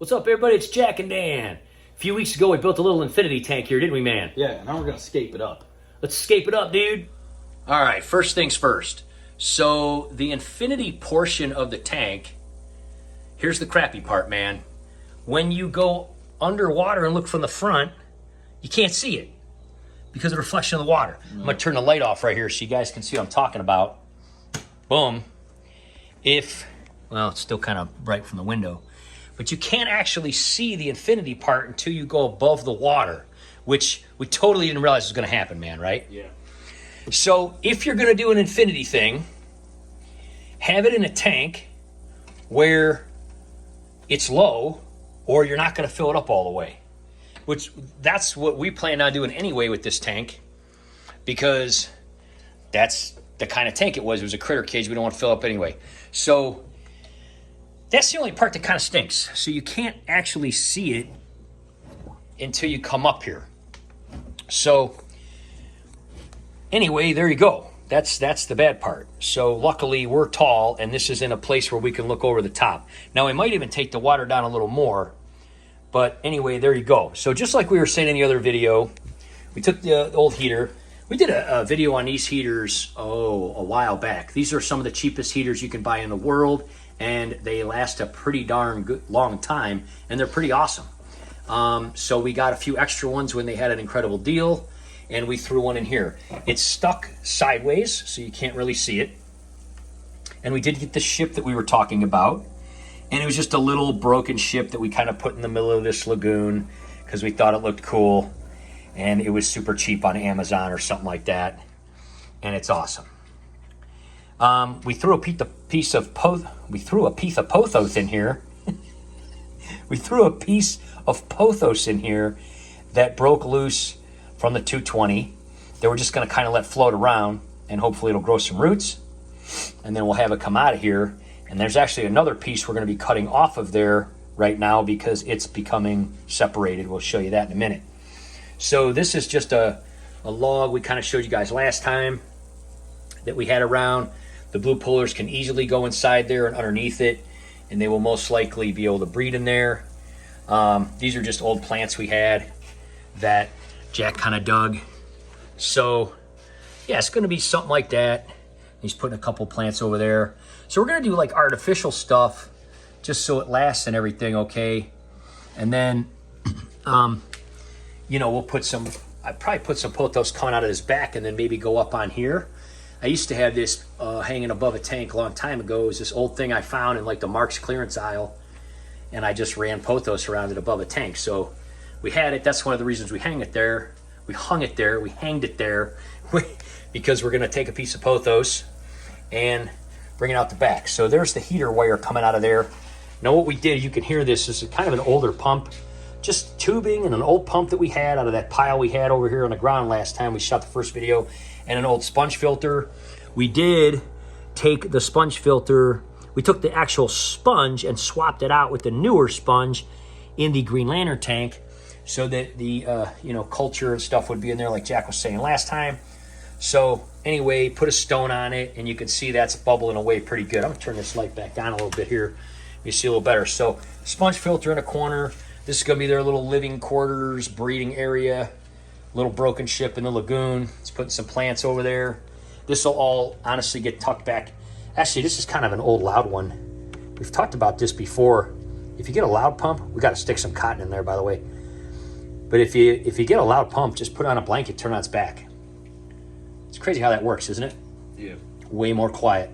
What's up, everybody? It's Jack and Dan. A few weeks ago, we built a little infinity tank here, didn't we, man? Yeah, now we're gonna scape it up. Let's scape it up, dude. All right, first things first. So the infinity portion of the tank, here's the crappy part, man. When you go underwater and look from the front, you can't see it because of the reflection of the water. I'm gonna turn the light off right here so you guys can see what I'm talking about. Boom. Well, it's still kind of bright from the window, but you can't actually see the infinity part until you go above the water, which we totally didn't realize was gonna happen, man, right? Yeah. So if you're gonna do an infinity thing, have it in a tank where it's low, or you're not gonna fill it up all the way. Which, that's what we plan on doing anyway with this tank, because that's the kind of tank it was. It was a critter cage. We don't want to fill up anyway. So that's the only part that kind of stinks. So you can't actually see it until you come up here. So anyway, there you go. That's the bad part. So luckily we're tall, and this is in a place where we can look over the top. Now we might even take the water down a little more, but anyway, there you go. So just like we were saying in the other video, we took the old heater. We did a video on these heaters, a while back. These are some of the cheapest heaters you can buy in the world, and they last a pretty darn good, long time, and they're pretty awesome. So we got a few extra ones when they had an incredible deal, and we threw one in here. It's stuck sideways, so you can't really see it. And we did get the ship that we were talking about, and it was just a little broken ship that we kind of put in the middle of this lagoon because we thought it looked cool. And it was super cheap on Amazon or something like that, and it's awesome. We threw a piece of pothos in here. We threw a piece of pothos in here that broke loose from the 220. That we're just going to kind of let float around, and hopefully it'll grow some roots, and then we'll have it come out of here. And there's actually another piece we're going to be cutting off of there right now because it's becoming separated. We'll show you that in a minute. So this is just a log we kind of showed you guys last time that we had around. The blue pullers can easily go inside there and underneath it, and they will most likely be able to breed in there. These are just old plants we had that Jack kind of dug. So yeah, it's going to be something like that. He's putting a couple plants over there. So we're going to do like artificial stuff just so it lasts and everything, okay? And then you know, we'll put some, I'd probably put some pothos coming out of his back and then maybe go up on here. I used to have this hanging above a tank a long time ago. It was this old thing I found in like the Mark's clearance aisle, and I just ran pothos around it above a tank. So we had it. That's one of the reasons we hang it there. We hung it there. We hanged it there because we're going to take a piece of pothos and bring it out the back. So there's the heater wire coming out of there. Now what we did, you can hear this is kind of an older pump. Just tubing and an old pump that we had out of that pile we had over here on the ground last time we shot the first video, and an old sponge filter. We did take the sponge filter, we took the actual sponge and swapped it out with the newer sponge in the Green Lantern tank so that the culture and stuff would be in there like Jack was saying last time. So anyway, put a stone on it, and you can see that's bubbling away pretty good. I'm gonna turn this light back down a little bit here. You see a little better. So sponge filter in a corner. This is going to be their little living quarters, breeding area, little broken ship in the lagoon. It's putting some plants over there. This will all honestly get tucked back. Actually, this is kind of an old loud one. We've talked about this before. If you get a loud pump, we got to stick some cotton in there, by the way. But if you get a loud pump, just put it on a blanket, turn on its back. It's crazy how that works, isn't it? Yeah. Way more quiet.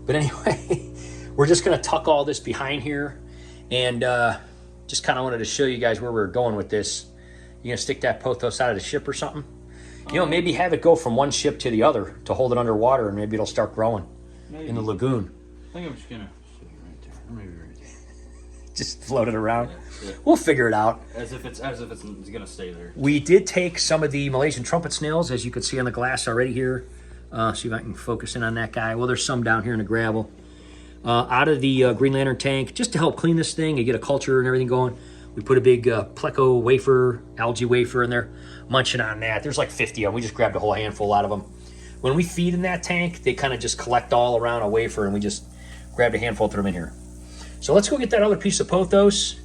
But anyway, we're just going to tuck all this behind here, and just kind of wanted to show you guys where we're going with this. You gonna stick that pothos out of the ship or something? You know, maybe have it go from one ship to the other to hold it underwater, and maybe it'll start growing in the lagoon. I think I'm just gonna stick it right there, or maybe right there. Just float it around. Yeah. We'll figure it out. As if it's gonna stay there. We did take some of the Malaysian trumpet snails, as you can see on the glass already here. See if I can focus in on that guy. Well, there's some down here in the gravel. Out of the Green Lantern tank, just to help clean this thing and get a culture and everything going. We put a big pleco wafer, algae wafer in there, munching on that. There's like 50 of them. We just grabbed a whole handful out of them. When we feed in that tank, they kind of just collect all around a wafer, and we just grabbed a handful, threw them in here. So let's go get that other piece of pothos,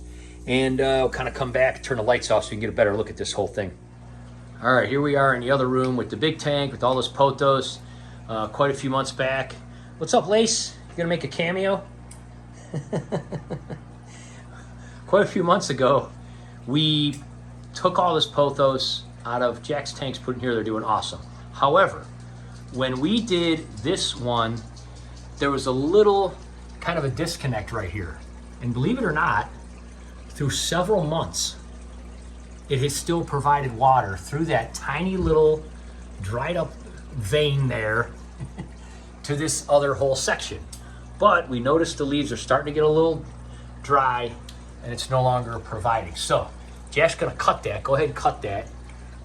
and we'll kind of come back, turn the lights off so you can get a better look at this whole thing. All right, here we are in the other room with the big tank with all those pothos. Quite a few months back. What's up, Lace? You gonna make a cameo? Quite a few months ago, we took all this pothos out of Jack's tanks, put in here. They're doing awesome. However, when we did this one, there was a little kind of a disconnect right here. And believe it or not, through several months, it has still provided water through that tiny little dried up vein there to this other whole section. But we noticed the leaves are starting to get a little dry and it's no longer providing. So Jack's gonna cut that. Go ahead and cut that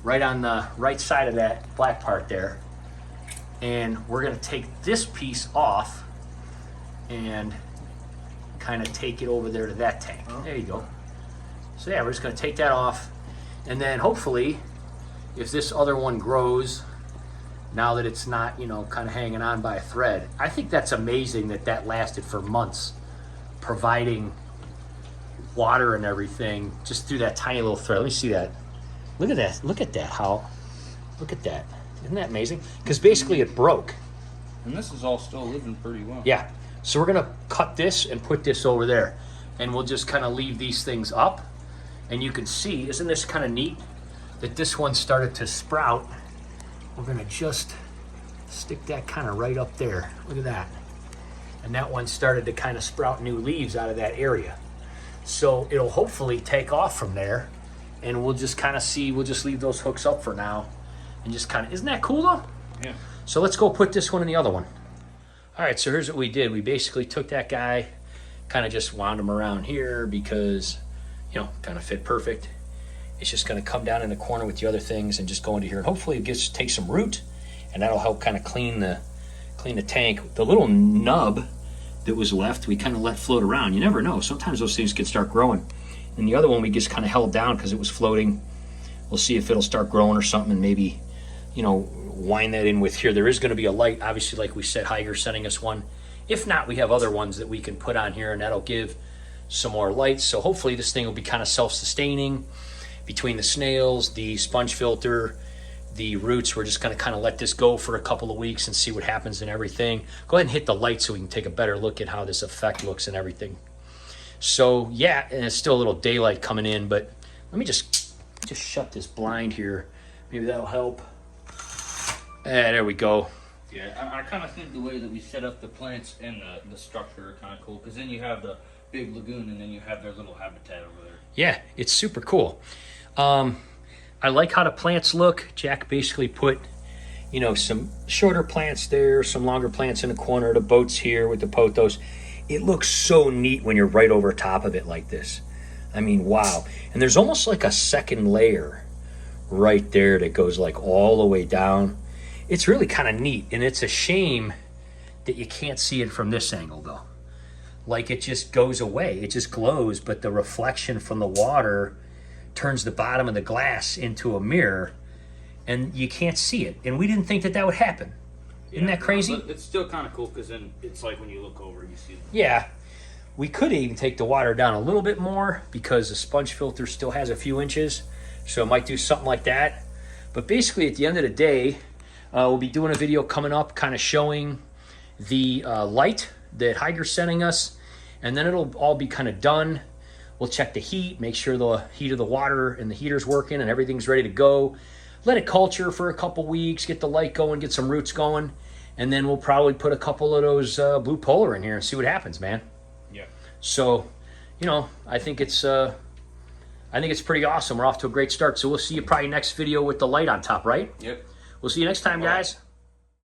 right on the right side of that black part there. And we're gonna take this piece off and kind of take it over there to that tank. There you go. So yeah, we're just gonna take that off. And then hopefully, if this other one grows, now that it's not, you know, kind of hanging on by a thread, I think that's amazing that that lasted for months, providing water and everything just through that tiny little thread. Let me see that. Look at that. Look at that. Look at that. Isn't that amazing? Because basically it broke. And this is all still living pretty well. Yeah. So we're going to cut this and put this over there. And we'll just kind of leave these things up. And you can see, isn't this kind of neat that this one started to sprout? We're gonna just stick that kind of right up there. Look at that. And that one started to kind of sprout new leaves out of that area. So it'll hopefully take off from there. And we'll just kind of see, we'll just leave those hooks up for now. And just kind of, isn't that cool though? Yeah. So let's go put this one in the other one. All right, so here's what we did. We basically took that guy, kind of just wound him around here because, you know, kind of fit perfect. It's just going to come down in the corner with the other things and just go into here. And hopefully it take some root, and that'll help kind of clean the tank. The little nub that was left, we kind of let float around. You never know. Sometimes those things can start growing. And the other one we just kind of held down because it was floating. We'll see if it'll start growing or something, and maybe, you know, wind that in with here. There is going to be a light, obviously, like we said, Higer's sending us one. If not, we have other ones that we can put on here, and that'll give some more lights. So hopefully this thing will be kind of self-sustaining. Between the snails, the sponge filter, the roots, we're just going to kind of let this go for a couple of weeks and see what happens and everything. Go ahead and hit the light so we can take a better look at how this effect looks and everything. So yeah, and it's still a little daylight coming in, but let me just shut this blind here. Maybe that'll help. There we go. Yeah, I kind of think the way that we set up the plants and the structure are kind of cool, because then you have the big lagoon and then you have their little habitat over there. Yeah, it's super cool. I like how the plants look. Jack basically put, you know, some shorter plants there, some longer plants in the corner, the boats here with the pothos. It looks so neat when you're right over top of it like this. I mean, wow. And there's almost like a second layer right there that goes like all the way down. It's really kind of neat, and it's a shame that you can't see it from this angle though. Like it just goes away, it just glows, but the reflection from the water turns the bottom of the glass into a mirror and you can't see it. And we didn't think that would happen. Isn't that crazy? But it's still kind of cool because then it's like when you look over, you see it. Yeah, we could even take the water down a little bit more because the sponge filter still has a few inches, so it might do something like that. But basically at the end of the day, we'll be doing a video coming up kind of showing the light that Higer's sending us, and then it'll all be kind of done. We'll check the heat, make sure the heat of the water and the heater's working and everything's ready to go. Let it culture for a couple weeks, get the light going, get some roots going, and then we'll probably put a couple of those blue polar in here and see what happens, man. Yeah. So, you know, I think it's pretty awesome. We're off to a great start. So we'll see you probably next video with the light on top, right? Yep. We'll see you next time, guys.